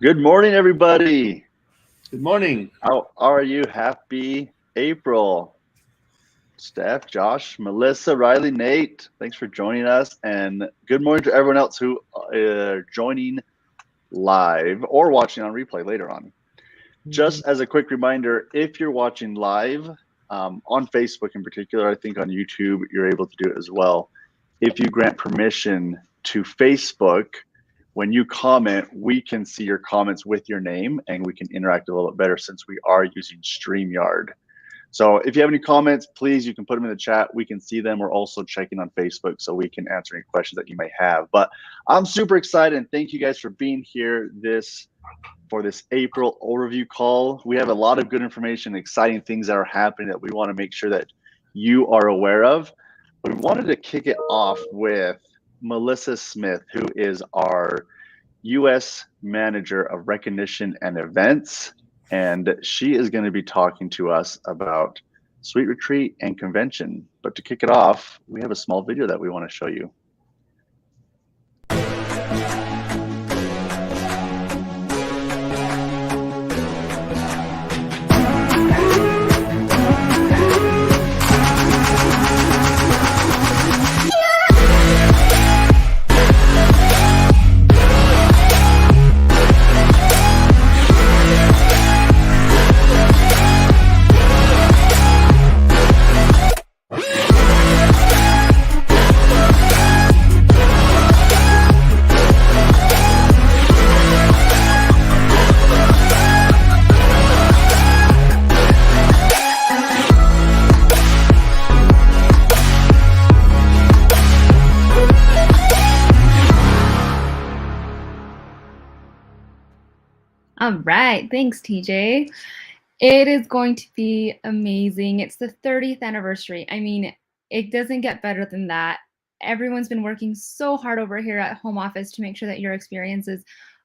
Good morning, everybody. Good morning. How are you? Happy April. Steph, Josh, Melissa, Riley, Nate, thanks for joining us. And good morning to everyone else who are joining live or watching on replay later on. Just as a quick reminder, if you're watching live on Facebook in particular, I think on YouTube, you're able to do it as well. If you grant permission to Facebook, when you comment, we can see your comments with your name and we can interact a little bit better since we are using StreamYard. So if you have any comments, please, you can put them in the chat. We can see them. We're also checking on Facebook so we can answer any questions that you may have. But I'm super excited and thank you guys for being here for this April overview call. We have a lot of good information, exciting things that are happening that we want to make sure that you are aware of. We wanted to kick it off with Melissa Smith, who is our U.S. Manager of Recognition and Events. And she is going to be talking to us about Sweet Retreat and Convention. But to kick it off, we have a small video that we want to show you. All right, thanks, TJ. It is going to be amazing. It's the 30th anniversary. I mean, it doesn't get better than that. Everyone's been working so hard over here at home office to make sure that your experiences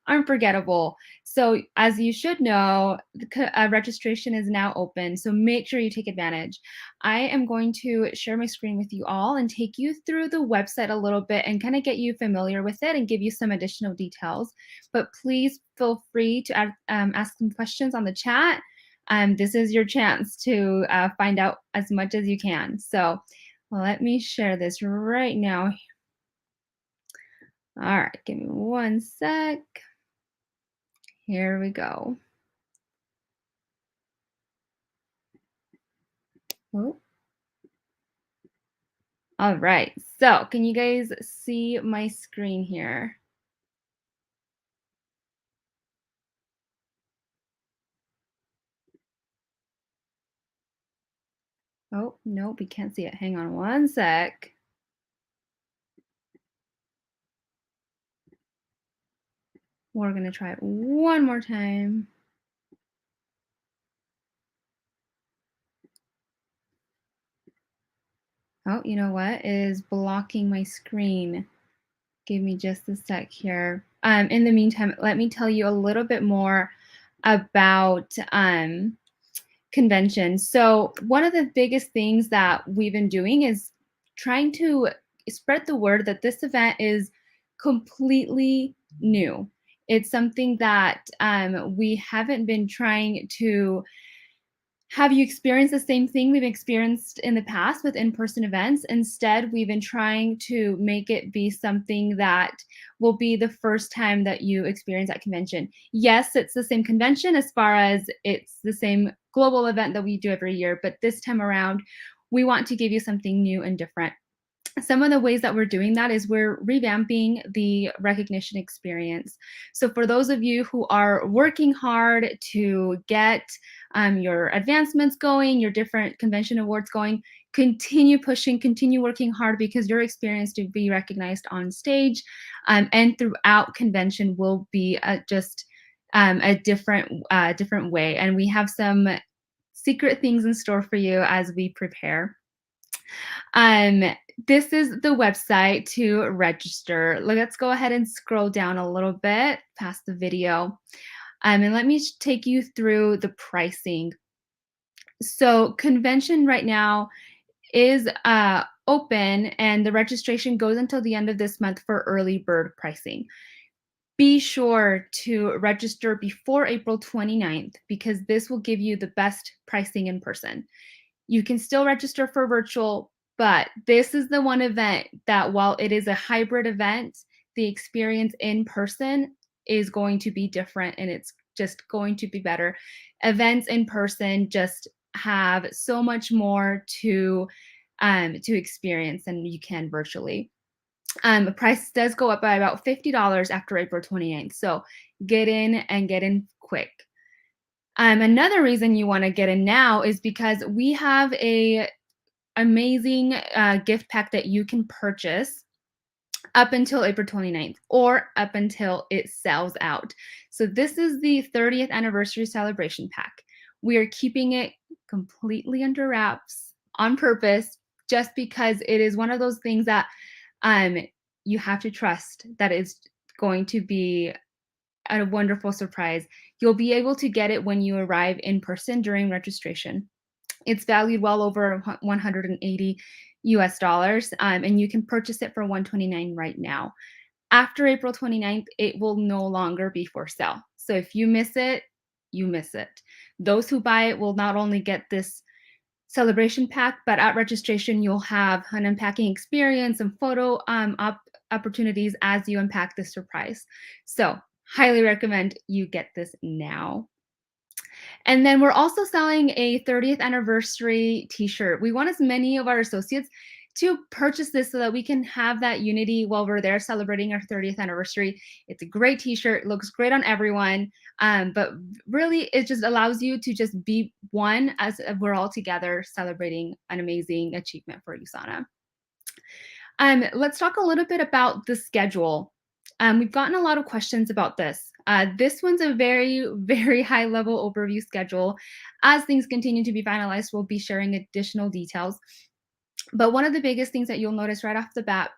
are unforgettable. So as you should know, the registration is now open, so make sure you take advantage. I am going to share my screen with you all and take you through the website a little bit and kind of get you familiar with it and give you some additional details. But please feel free to ask some questions on the chat. This is your chance to find out as much as you can. So let me share this right now. All right, give me one sec. Here we go. Oh. All right, so can you guys see my screen here? Oh, nope, we can't see it. Hang on one sec. We're gonna try it one more time. Oh, you know what? It is blocking my screen. Give me just a sec here. In the meantime, let me tell you a little bit more about convention. So one of the biggest things that we've been doing is trying to spread the word that this event is completely new. It's something that we haven't been trying to have you experience the same thing we've experienced in the past with in-person events. Instead, we've been trying to make it be something that will be the first time that you experience that convention. Yes, it's the same convention as far as it's the same global event that we do every year, but this time around, we want to give you something new and different. Some of the ways that we're doing that is we're revamping the recognition experience. So for those of you who are working hard to get your advancements going, your different convention awards going, continue pushing, continue working hard, because your experience to be recognized on stage and throughout convention will be just a different way. And we have some secret things in store for you as we prepare. This is the website to register. Let's go ahead and scroll down a little bit past the video. And let me take you through the pricing. So convention right now is open, and the registration goes until the end of this month for early bird pricing. Be sure to register before April 29th because this will give you the best pricing in person. You can still register for virtual, but this is the one event that while it is a hybrid event, the experience in person is going to be different and it's just going to be better. Events in person just have so much more to experience than you can virtually. Price does go up by about $50 after April 29th. So get in quick. Another reason you want to get in now is because we have a amazing gift pack that you can purchase up until April 29th or up until it sells out. So this is the 30th anniversary celebration pack. We are keeping it completely under wraps on purpose just because it is one of those things that um, you have to trust that is going to be a wonderful surprise. You'll be able to get it when you arrive in person during registration. It's valued well over 180 US dollars, and you can purchase it for 129 right now. After April 29th, it will no longer be for sale. So if you miss it, you miss it. Those who buy it will not only get this celebration pack, but at registration, you'll have an unpacking experience and photo opportunities as you unpack the surprise. So highly recommend you get this now. And then we're also selling a 30th anniversary t-shirt. We want as many of our associates to purchase this so that we can have that unity while we're there celebrating our 30th anniversary. It's a great t-shirt, looks great on everyone, but really it just allows you to just be one as we're all together celebrating an amazing achievement for USANA. Let's talk a little bit about the schedule. We've gotten a lot of questions about this. This one's a very, very high level overview schedule. As things continue to be finalized, we'll be sharing additional details. But one of the biggest things that you'll notice right off the bat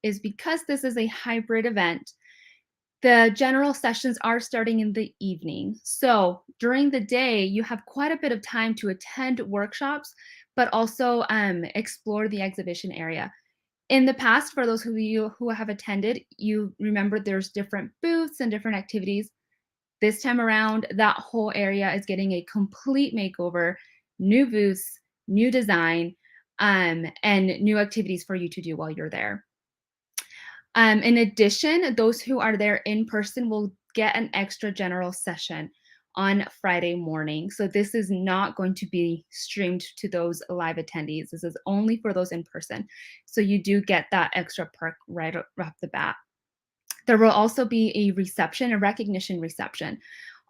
is because this is a hybrid event, the general sessions are starting in the evening. So during the day, you have quite a bit of time to attend workshops, but also explore the exhibition area. In the past, for those of you who have attended, you remember there's different booths and different activities. This time around, that whole area is getting a complete makeover, new booths, new design, and new activities for you to do while you're there. In addition, those who are there in person will get an extra general session on Friday morning. So this is not going to be streamed to those live attendees. This is only for those in person. So you do get that extra perk right off the bat. There will also be a reception, a recognition reception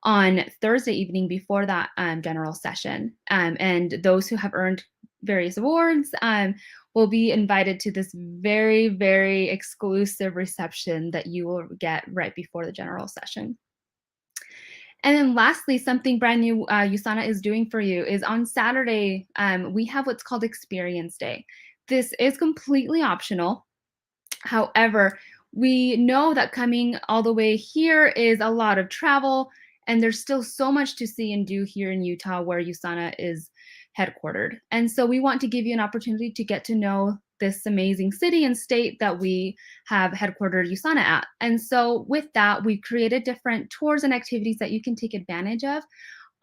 on Thursday evening before that general session. And those who have earned various awards will be invited to this very, very exclusive reception that you will get right before the general session. And then lastly, something brand new USANA is doing for you is on Saturday, we have what's called Experience Day. This is completely optional. However, we know that coming all the way here is a lot of travel, and there's still so much to see and do here in Utah where USANA is headquartered. And so we want to give you an opportunity to get to know this amazing city and state that we have headquartered USANA at. And so with that, we created different tours and activities that you can take advantage of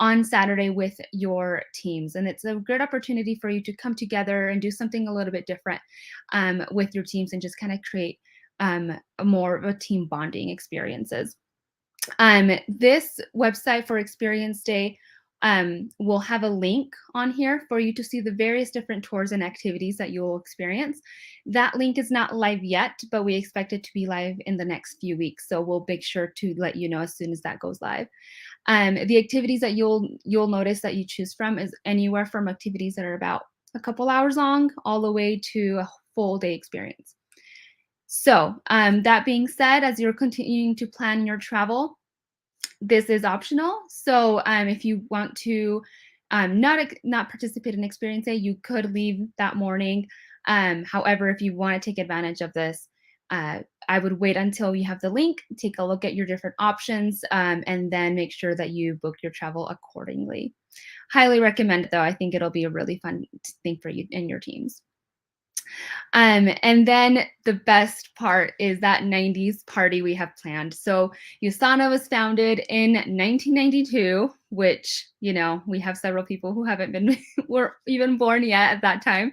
on Saturday with your teams. And it's a great opportunity for you to come together and do something a little bit different with your teams and just kind of create more of a team bonding experiences. This website for Experience Day will have a link on here for you to see the various different tours and activities that you'll experience. That link is not live yet, but we expect it to be live in the next few weeks. So we'll make sure to let you know as soon as that goes live. The activities that you'll notice that you choose from is anywhere from activities that are about a couple hours long all the way to a full day experience. So that being said, as you're continuing to plan your travel, this is optional. So if you want to not participate in Experience Day, you could leave that morning. However, if you want to take advantage of this, I would wait until you have the link, take a look at your different options, and then make sure that you book your travel accordingly. Highly recommend it, though. I think it'll be a really fun thing for you and your teams. And then the best part is that 90s party we have planned. So USANA was founded in 1992, which, you know, we have several people who haven't been were even born yet at that time.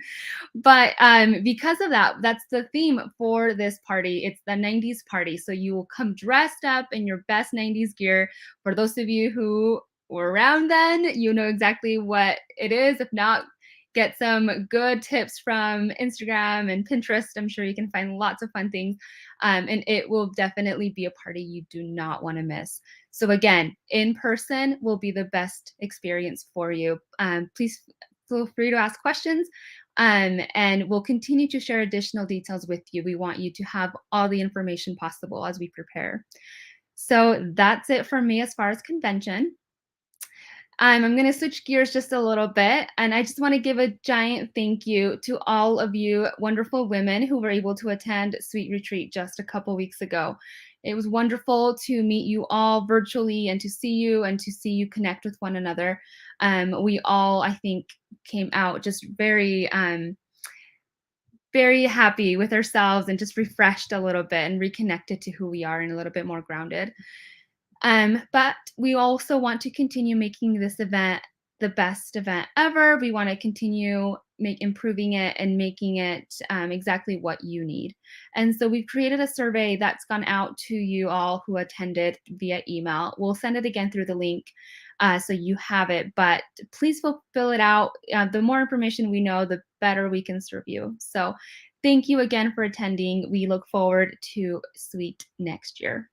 But because of that, that's the theme for this party. It's the 90s party. So you will come dressed up in your best 90s gear. For those of you who were around then, you know exactly what it is. If not, get some good tips from Instagram and Pinterest. I'm sure you can find lots of fun things. And it will definitely be a party you do not want to miss. So again, in person will be the best experience for you. Please feel free to ask questions. And we'll continue to share additional details with you. We want you to have all the information possible as we prepare. So that's it for me as far as convention. I'm going to switch gears just a little bit, and I just want to give a giant thank you to all of you wonderful women who were able to attend Sweet Retreat just a couple weeks ago. It was wonderful to meet you all virtually and to see you connect with one another. We all, I think, came out just very happy with ourselves and just refreshed a little bit and reconnected to who we are and a little bit more grounded. But we also want to continue making this event the best event ever. We want to continue improving it and making it exactly what you need. And so we've created a survey that's gone out to you all who attended via email. We'll send it again through the link so you have it, but please fill it out. The more information we know, the better we can serve you. So thank you again for attending. We look forward to Sweet next year.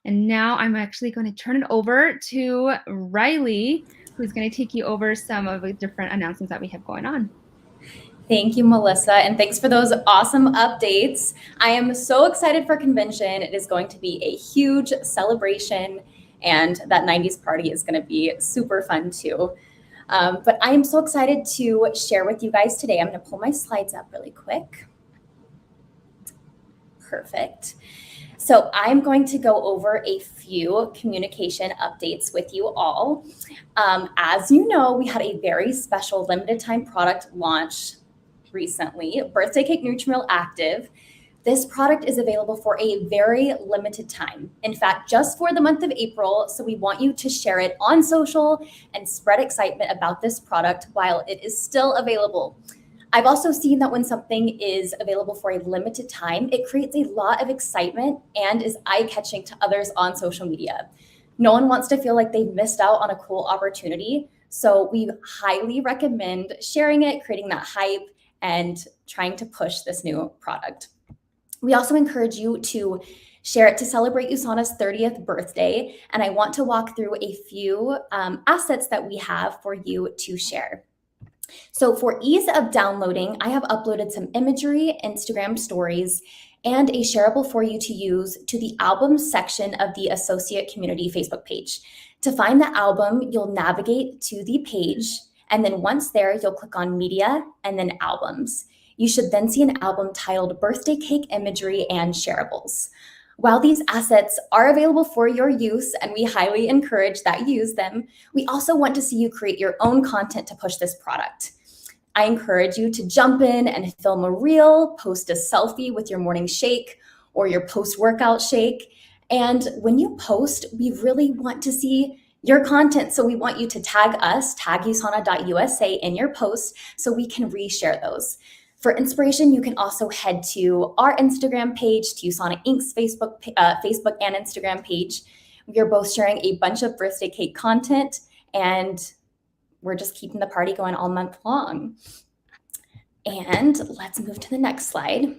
And now I'm actually going to turn it over to Riley, who's going to take you over some of the different announcements that we have going on. Thank you, Melissa, and thanks for those awesome updates. I am so excited for convention. It is going to be a huge celebration, and that 90s party is going to be super fun too. But I am so excited to share with you guys today. I'm going to pull my slides up really quick. Perfect. So I'm going to go over a few communication updates with you all. As you know, we had a very special limited time product launch recently, Birthday Cake Nutrimeal Active. This product is available for a very limited time. In fact, just for the month of April. So we want you to share it on social and spread excitement about this product while it is still available. I've also seen that when something is available for a limited time, it creates a lot of excitement and is eye-catching to others on social media. No one wants to feel like they've missed out on a cool opportunity. So we highly recommend sharing it, creating that hype, and trying to push this new product. We also encourage you to share it to celebrate USANA's 30th birthday. And I want to walk through a few assets that we have for you to share. So for ease of downloading, I have uploaded some imagery, Instagram stories, and a shareable for you to use to the albums section of the Associate Community Facebook page. To find the album, you'll navigate to the page, and then once there, you'll click on Media and then Albums. You should then see an album titled Birthday Cake Imagery and Shareables. While these assets are available for your use, and we highly encourage that you use them, we also want to see you create your own content to push this product. I encourage you to jump in and film a reel, post a selfie with your morning shake or your post-workout shake. And when you post, we really want to see your content. So we want you to tag us, tag usana.usa in your post so we can reshare those. For inspiration, you can also head to our Instagram page, to USANA Inc.'s Facebook and Instagram page. We are both sharing a bunch of birthday cake content, and we're just keeping the party going all month long. And let's move to the next slide.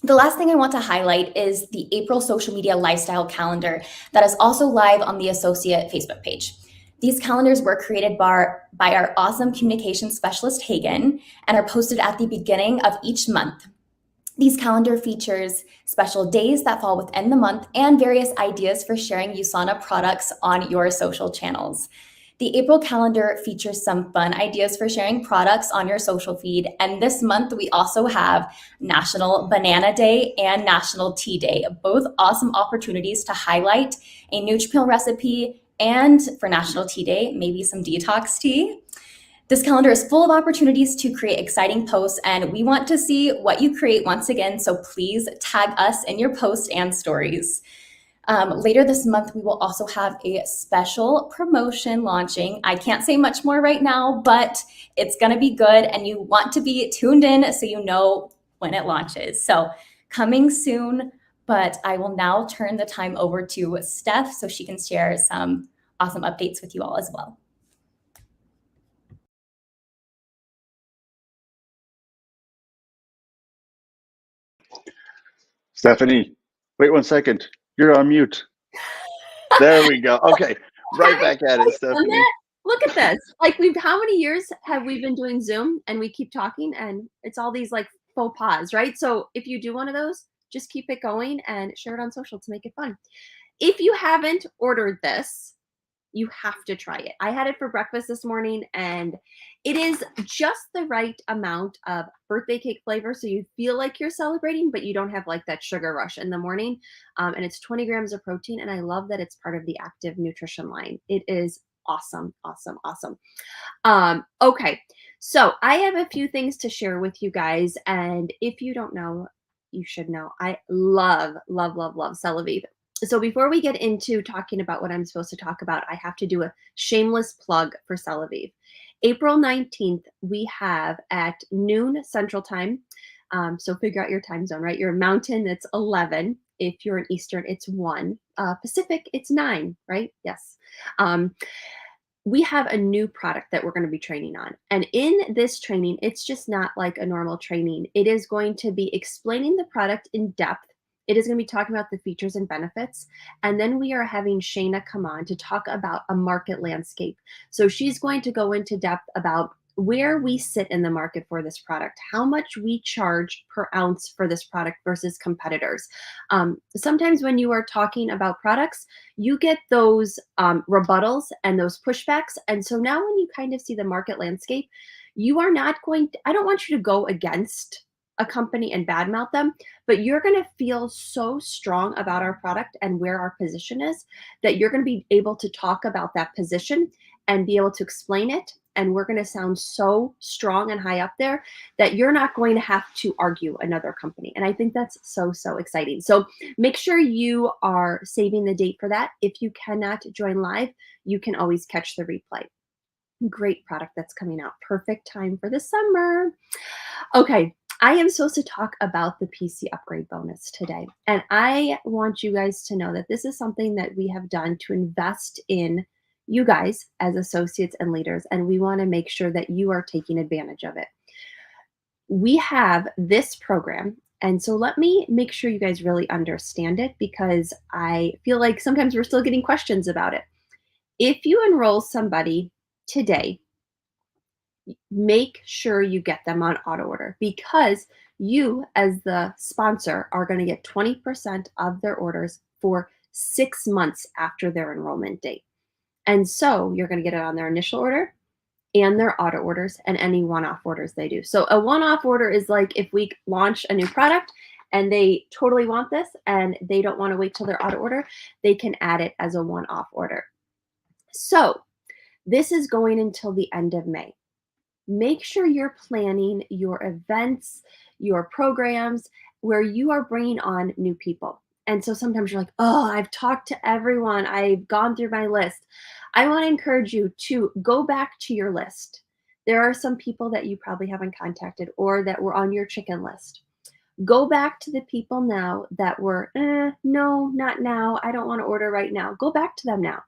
The last thing I want to highlight is the April social media lifestyle calendar that is also live on the Associate Facebook page. These calendars were created by our awesome communication specialist, Hagen, and are posted at the beginning of each month. These calendar features special days that fall within the month and various ideas for sharing USANA products on your social channels. The April calendar features some fun ideas for sharing products on your social feed. And this month, we also have National Banana Day and National Tea Day, both awesome opportunities to highlight a Nutrimeal recipe, and for National Tea Day, maybe some detox tea. This calendar is full of opportunities to create exciting posts, and we want to see what you create once again, so please tag us in your posts and stories. Later this month, we will also have a special promotion launching. I can't say much more right now, but it's going to be good, and you want to be tuned in so you know when it launches. So coming soon, but I will now turn the time over to Steph so she can share some awesome updates with you all as well. Stephanie, wait 1 second. You're on mute. There we go. Okay, right back at it, Stephanie. Look at this. Like, how many years have we been doing Zoom and we keep talking and it's all these like faux pas, right? So if you do one of those, just keep it going and share it on social to make it fun. If you haven't ordered this, you have to try it. I had it for breakfast this morning, and it is just the right amount of birthday cake flavor, so you feel like you're celebrating, but you don't have like that sugar rush in the morning. And it's 20 grams of protein, and I love that it's part of the Active Nutrition line. It is awesome, awesome, awesome. Okay, so I have a few things to share with you guys, and if you don't know, you should know. I love, love, love, love Celavive. So before we get into talking about what I'm supposed to talk about, I have to do a shameless plug for Celavive. April 19th, we have at noon Central Time. So figure out your time zone, right? You're in Mountain, it's 11. If you're in Eastern, it's 1. Pacific, it's 9, right? Yes. We have a new product that we're going to be training on. And in this training, it's just not like a normal training. It is going to be explaining the product in depth. It is going to be talking about the features and benefits. And then we are having Shayna come on to talk about a market landscape. So she's going to go into depth about where we sit in the market for this product, how much we charge per ounce for this product versus competitors. Sometimes when you are talking about products, you get those rebuttals and those pushbacks. And so now when you kind of see the market landscape, you are not going to, I don't want you to go against a company and badmouth them, but you're going to feel so strong about our product and where our position is that you're going to be able to talk about that position and be able to explain it. And we're going to sound so strong and high up there that you're not going to have to argue another company. And I think that's so, so exciting. So make sure you are saving the date for that. If you cannot join live, you can always catch the replay. Great product that's coming out. Perfect time for the summer. Okay. I am supposed to talk about the PC upgrade bonus today. And I want you guys to know that this is something that we have done to invest in you guys as associates and leaders. And we want to make sure that you are taking advantage of it. We have this program. And so let me make sure you guys really understand it, because I feel like sometimes we're still getting questions about it. If you enroll somebody today, make sure you get them on auto order, because you as the sponsor are going to get 20% of their orders for 6 months after their enrollment date. And so you're going to get it on their initial order and their auto orders and any one-off orders they do. So a one-off order is like if we launch a new product and they totally want this and they don't want to wait till their auto order, they can add it as a one-off order. So this is going until the end of May. Make sure you're planning your events, your programs, where you are bringing on new people. And so sometimes you're like, oh, I've talked to everyone. I've gone through my list. I want to encourage you to go back to your list. There are some people that you probably haven't contacted or that were on your chicken list. Go back to the people now that were, no, not now. I don't want to order right now. Go back to them now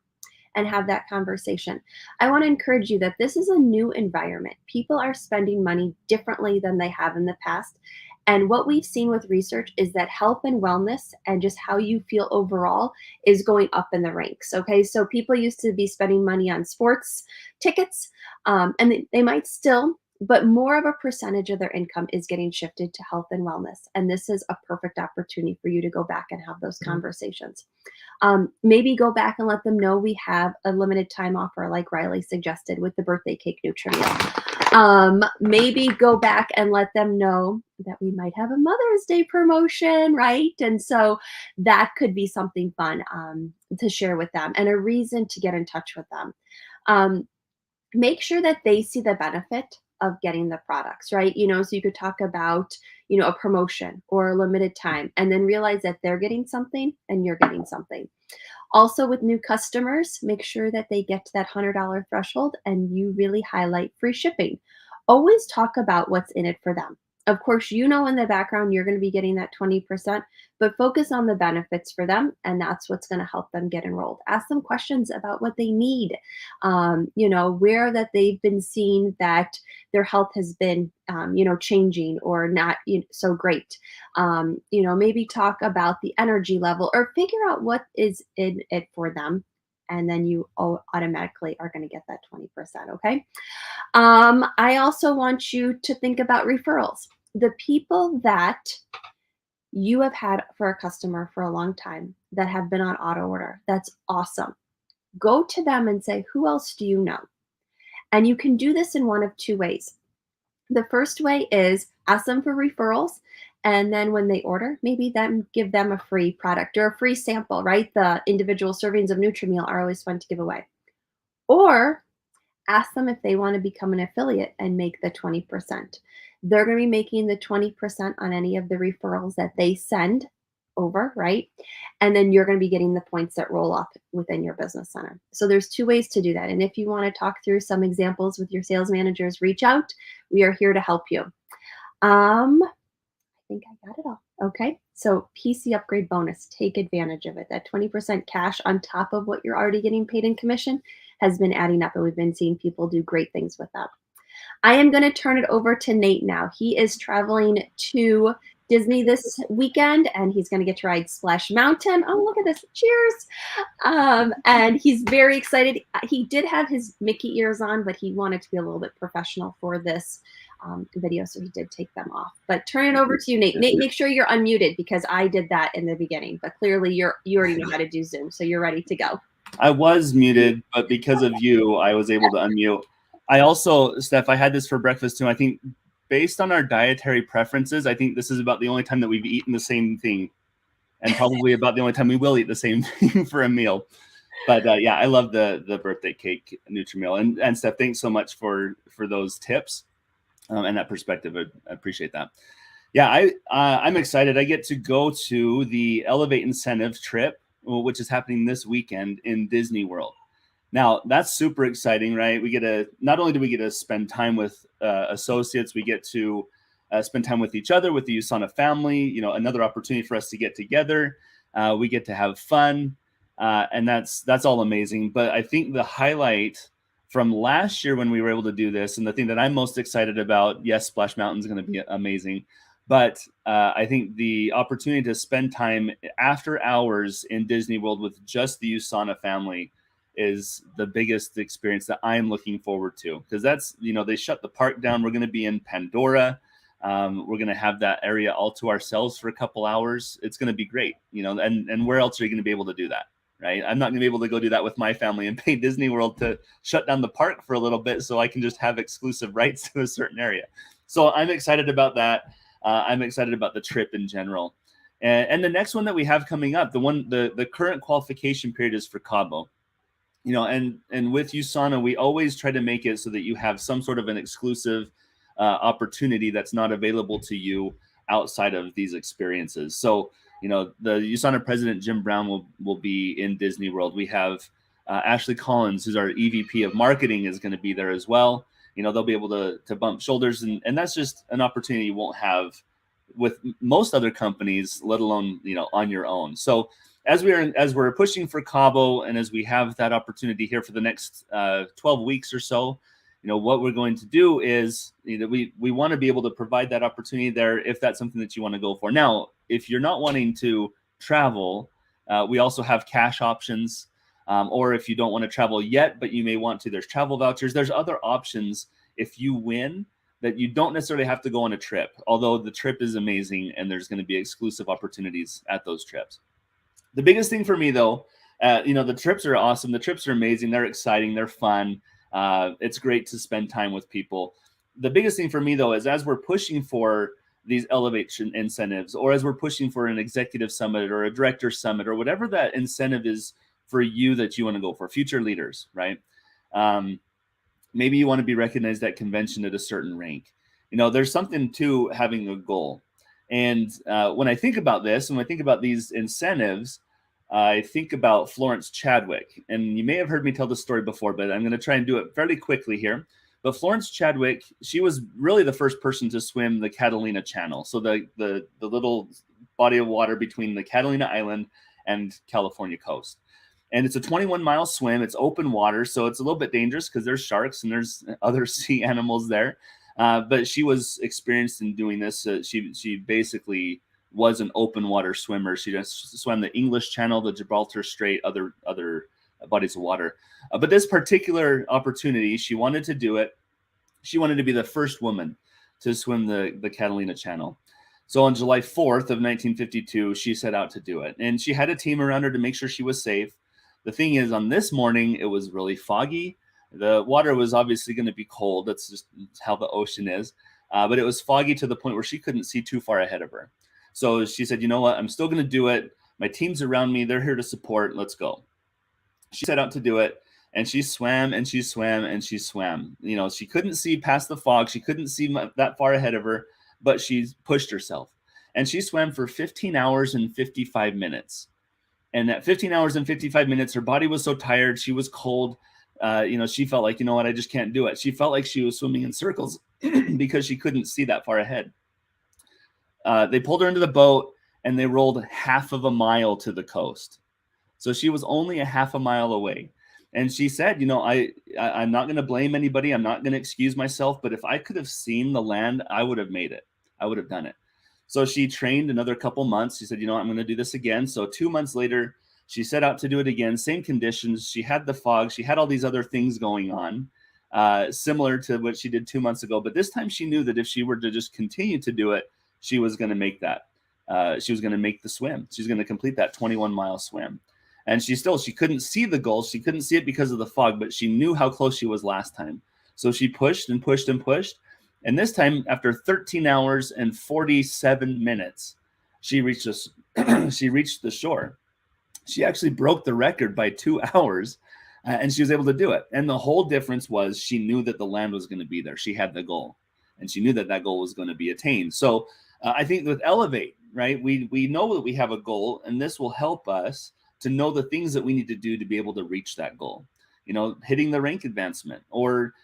and have that conversation. I want to encourage you that this is a new environment. People are spending money differently than they have in the past. And what we've seen with research is that health and wellness and just how you feel overall is going up in the ranks. Okay, so people used to be spending money on sports tickets, and they might still, but more of a percentage of their income is getting shifted to health and wellness. And this is a perfect opportunity for you to go back and have those conversations. Maybe go back and let them know we have a limited time offer like Riley suggested with the birthday cake Nutrimeal. Maybe go back and let them know that we might have a Mother's Day promotion, right? And so that could be something fun to share with them and a reason to get in touch with them. make sure that they see the benefit of getting the products, right? So you could talk about, a promotion or a limited time, and then realize that they're getting something and you're getting something. Also, with new customers, make sure that they get to that $100 threshold and you really highlight free shipping. Always talk about what's in it for them. Of course, in the background, you're going to be getting that 20%, but focus on the benefits for them, and that's what's going to help them get enrolled. Ask them questions about what they need, where that they've been seeing that their health has been, changing or not so great. Maybe talk about the energy level or figure out what is in it for them. And then you automatically are going to get that 20%. Okay. I also want you to think about referrals. The people that you have had for a customer for a long time that have been on auto order, that's awesome. Go to them and say, who else do you know? And you can do this in one of two ways. The first way is ask them for referrals. And then when they order, maybe give them a free product or a free sample, right? The individual servings of Nutrimeal are always fun to give away. Or ask them if they want to become an affiliate and make the 20%. They're going to be making the 20% on any of the referrals that they send over, right? And then you're going to be getting the points that roll up within your business center. So there's two ways to do that. And if you want to talk through some examples with your sales managers, reach out. We are here to help you. I think I got it all. Okay. So PC upgrade bonus, take advantage of it. That 20% cash on top of what you're already getting paid in commission has been adding up, and we've been seeing people do great things with that. I am going to turn it over to Nate now. He is traveling to Disney this weekend, and he's going to get to ride Splash Mountain. Oh, look at this. Cheers. And he's very excited. He did have his Mickey ears on, but he wanted to be a little bit professional for this video, so he did take them off. But turn it over to you, Nate. Nate, make sure you're unmuted because I did that in the beginning, but clearly you already know how to do Zoom, so you're ready to go. I was muted, but because of you, I was able to unmute. I also, Steph, I had this for breakfast too. I think based on our dietary preferences, I think this is about the only time that we've eaten the same thing, and probably about the only time we will eat the same thing for a meal. But yeah, I love the birthday cake Nutrimeal. And Steph, thanks so much for those tips and that perspective. I appreciate that. Yeah, I'm excited. I get to go to the Elevate Incentive trip, which is happening this weekend in Disney World. Now, that's super exciting, right? Not only do we get to spend time with associates, we get to spend time with each other, with the USANA family, another opportunity for us to get together. We get to have fun, and that's all amazing. But I think the highlight from last year when we were able to do this, and the thing that I'm most excited about, yes, Splash Mountain is going to be amazing, but I think the opportunity to spend time after hours in Disney World with just the USANA family is the biggest experience that I'm looking forward to, because that's, they shut the park down. We're going to be in Pandora. We're going to have that area all to ourselves for a couple hours. It's going to be great, and where else are you going to be able to do that? Right. I'm not going to be able to go do that with my family and pay Disney World to shut down the park for a little bit so I can just have exclusive rights to a certain area. So I'm excited about that. I'm excited about the trip in general. And the next one that we have coming up, the current qualification period is for Cabo. And with USANA, we always try to make it so that you have some sort of an exclusive opportunity that's not available to you outside of these experiences. So, the USANA president, Jim Brown, will be in Disney World. We have Ashley Collins, who's our EVP of marketing, is going to be there as well. They'll be able to bump shoulders, and that's just an opportunity you won't have with most other companies, let alone, on your own. So as we're pushing for Cabo, and as we have that opportunity here for the next 12 weeks or so, what we're going to do is we want to be able to provide that opportunity there if that's something that you want to go for. Now, if you're not wanting to travel, we also have cash options, or if you don't want to travel yet, but you may want to, there's travel vouchers. There's other options if you win that you don't necessarily have to go on a trip, although the trip is amazing and there's going to be exclusive opportunities at those trips. The biggest thing for me, though, the trips are awesome. The trips are amazing. They're exciting. They're fun. It's great to spend time with people. The biggest thing for me, though, is as we're pushing for these elevation incentives, or as we're pushing for an executive summit or a director summit, or whatever that incentive is for you that you want to go for, future leaders, right? maybe you want to be recognized at convention at a certain rank. There's something to having a goal. And when I think about this, and when I think about these incentives, I think about Florence Chadwick. And you may have heard me tell this story before, but I'm going to try and do it fairly quickly here. But Florence Chadwick, she was really the first person to swim the Catalina Channel. So the little body of water between the Catalina Island and California coast. And it's a 21-mile swim. It's open water, so it's a little bit dangerous because there's sharks and there's other sea animals there. But she was experienced in doing this. She basically was an open water swimmer. She just swam the English Channel, the Gibraltar Strait, other bodies of water. But this particular opportunity, she wanted to do it. She wanted to be the first woman to swim the Catalina Channel. So on July 4th of 1952, she set out to do it. And she had a team around her to make sure she was safe. The thing is, on this morning, it was really foggy. The water was obviously going to be cold. That's just how the ocean is. But it was foggy to the point where she couldn't see too far ahead of her. So she said, you know what? I'm still going to do it. My team's around me. They're here to support. Let's go. She set out to do it. And she swam and she swam and she swam. She couldn't see past the fog. She couldn't see that far ahead of her, but she pushed herself. And she swam for 15 hours and 55 minutes. And at 15 hours and 55 minutes, her body was so tired. She was cold. She felt like, I just can't do it. She felt like she was swimming in circles because she couldn't see that far ahead. They pulled her into the boat and they rolled half of a mile to the coast. So she was only a half a mile away. And she said, I'm not going to blame anybody. I'm not going to excuse myself. But if I could have seen the land, I would have made it. I would have done it. So she trained another couple months. She said, I'm going to do this again. So 2 months later, she set out to do it again. Same conditions. She had the fog. She had all these other things going on, similar to what she did 2 months ago. But this time she knew that if she were to just continue to do it, she was going to make that. She was going to make the swim. She's going to complete that 21-mile swim. And she couldn't see the goal. She couldn't see it because of the fog, but she knew how close she was last time. So she pushed and pushed and pushed. And this time, after 13 hours and 47 minutes, she reached the shore. She actually broke the record by 2 hours, and she was able to do it. And the whole difference was she knew that the land was going to be there. She had the goal, and she knew that that goal was going to be attained. So I think with Elevate, right, we know that we have a goal, and this will help us to know the things that we need to do to be able to reach that goal. Hitting the rank advancement or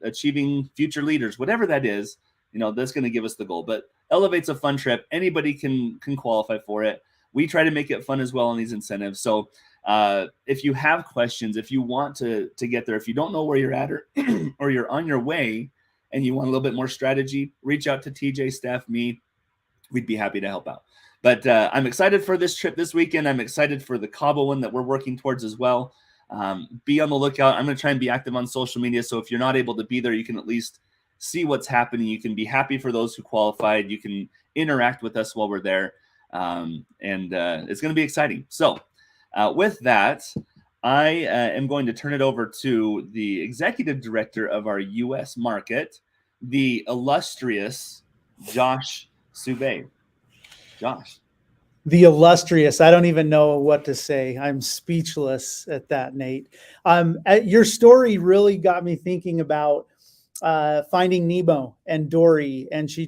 achieving future leaders, whatever that is, that's going to give us the goal. But Elevate's a fun trip. Anybody can qualify for it. We try to make it fun as well on these incentives. So if you have questions, if you want to get there, if you don't know where you're at or you're on your way and you want a little bit more strategy, reach out to TJ, Steph, me. We'd be happy to help out. But I'm excited for this trip this weekend. I'm excited for the Cabo one that we're working towards as well. Be on the lookout. I'm going to try and be active on social media. So if you're not able to be there, you can at least see what's happening. You can be happy for those who qualified. You can interact with us while we're there. And it's going to be exciting. So with that, I am going to turn it over to the executive director of our U.S. market, the illustrious Josh Soubet. Josh. The illustrious. I don't even know what to say. I'm speechless at that, Nate. Your story really got me thinking about Finding Nemo and Dory, and she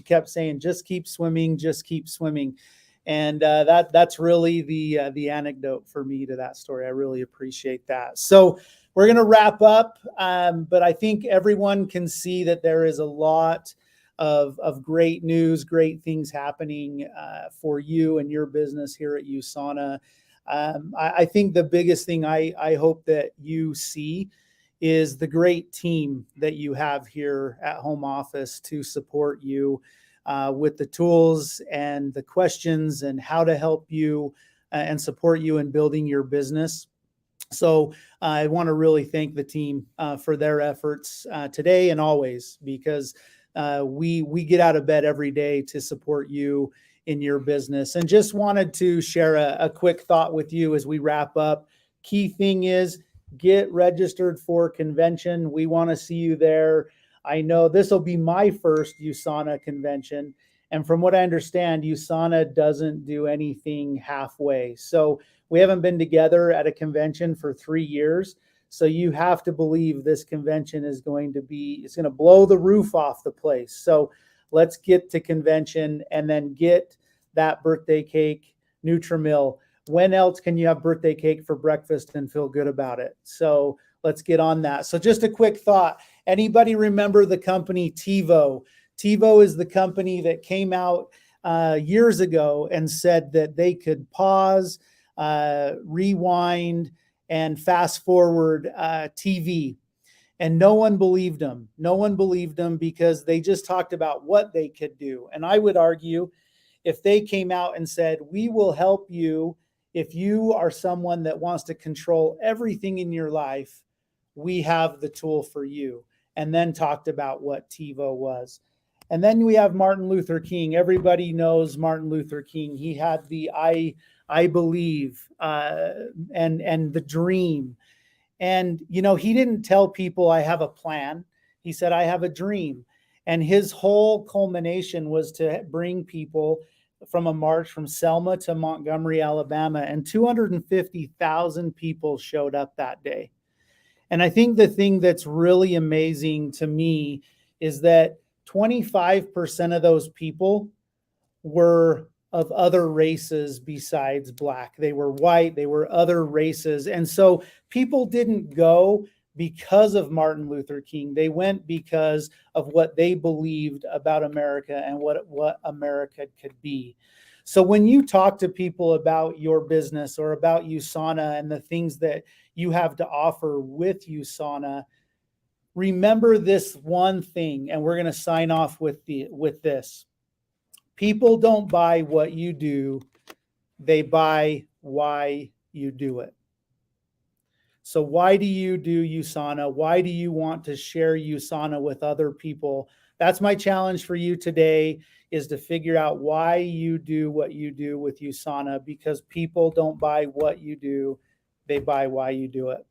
kept saying, "Just keep swimming, just keep swimming," and that's really the anecdote for me to that story. I really appreciate that. So we're gonna wrap up, but I think everyone can see that there is a lot of great news, great things happening for you and your business here at USANA. I think the biggest thing I hope that you see is the great team that you have here at home office to support you with the tools and the questions and how to help you and support you in building your business. So I want to really thank the team for their efforts today and always, because we get out of bed every day to support you in your business. And just wanted to share a quick thought with you as we wrap up. Key thing is get registered for convention. We want to see you there. I know this will be my first USANA convention. And from what I understand, USANA doesn't do anything halfway. So we haven't been together at a convention for 3 years. So you have to believe this convention is going to blow the roof off the place. So let's get to convention and then get that birthday cake, Nutrimil. When else can you have birthday cake for breakfast and feel good about it? So let's get on that. So just a quick thought. Anybody remember the company TiVo? TiVo is the company that came out years ago and said that they could pause, rewind, and fast forward TV. And no one believed them. No one believed them because they just talked about what they could do. And I would argue if they came out and said, we will help you if you are someone that wants to control everything in your life, we have the tool for you. And then talked about what TiVo was. And then we have Martin Luther King. Everybody knows Martin Luther King. He had the I believe and the dream. And, he didn't tell people I have a plan. He said, I have a dream. And his whole culmination was to bring people from a march from Selma to Montgomery, Alabama. And 250,000 people showed up that day. And I think the thing that's really amazing to me is that 25% of those people were of other races besides Black. They were white, they were other races. And so people didn't go because of Martin Luther King. They went because of what they believed about America and what America could be. So when you talk to people about your business or about USANA and the things that you have to offer with USANA, remember this one thing, and we're going to sign off with this. People don't buy what you do, they buy why you do it. So why do you do USANA? Why do you want to share USANA with other people? That's my challenge for you today, is to figure out why you do what you do with USANA, because people don't buy what you do, they buy why you do it.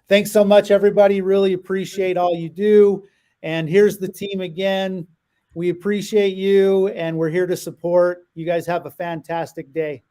Thanks so much, everybody. Really appreciate all you do. And here's the team again. We appreciate you, and we're here to support. You guys have a fantastic day.